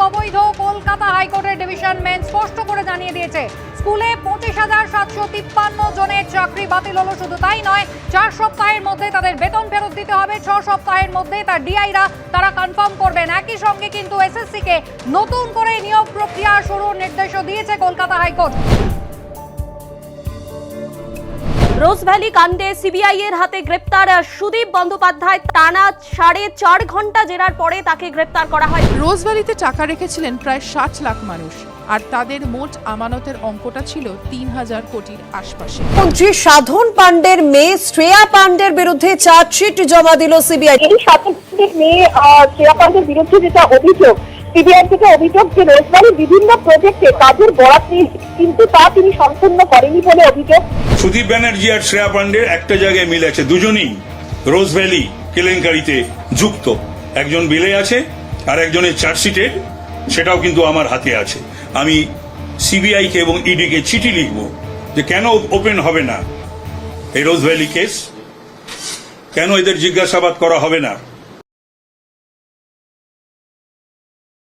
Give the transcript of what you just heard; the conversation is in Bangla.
অবৈধ। কলকাতা হাইকোর্টের ডিভিশন বেঞ্চ স্পষ্ট করে জানিয়ে দিয়েছে, স্কুলে 25,753 জনের চাকরি বাতিল হলো। শুধু তাই নয়, 4 সপ্তাহের মধ্যে তাদের বেতন ফেরত দিতে হবে। 6 সপ্তাহের মধ্যে তার ডিআইরা তারা কনফার্ম করবেন। একই সঙ্গে কিন্তু এসএসসি কে নতুন করে নিয়োগ প্রক্রিয়া শুরুর নির্দেশও দিয়েছে কলকাতা হাইকোর্ট। রোজভ্যালি কাণ্ডে সিবিআই এর হাতে গ্রেপ্তার সুদীপ বন্দ্যোপাধ্যায়। টানা 4.5 ঘন্টা জেরার পরে তাকে গ্রেপ্তার করা হয়। রোজভ্যালিতে টাকা রেখেছিলেন প্রায় 60 লাখ মানুষ, আর তাদের মোট আমানতের অঙ্কটা ছিল 3,000 কোটির আশপাশে। মন্ত্রী সাধন পান্ডের মেয়ে শ্রেয়া পান্ডের বিরুদ্ধে চার্জশিট জমা দিল সিবিআই। এই সাধন পান্ডের মেয়ে শ্রেয়া পান্ডের বিরুদ্ধে যেটা অভিযোগ, সিবিআই থেকে অভিযোগ যে রোজভ্যালি বিভিন্ন প্রজেক্টে কাজের বরাত নিয়েছে, কিন্তু তা তিনি সম্পূর্ণ করেনি বলে অভিযোগ। সুদীপ ব্যানার্জি আর শ্রেয়া পান্ডের একটা জায়গায় মিল আছে, দুজনই রোজভ্যালি কেলেঙ্কারিতে যুক্ত। একজন বিলে আছে আর একজনের চার্জশিটে, সেটাও কিন্তু আমার হাতে আছে। আমি সিবিআই কে এবং ইডি কে চিঠি লিখব যে কেন ওপেন হবে না এই রোজভ্যালি কেস, কেন এদের জিজ্ঞাসাবাদ করা হবে না।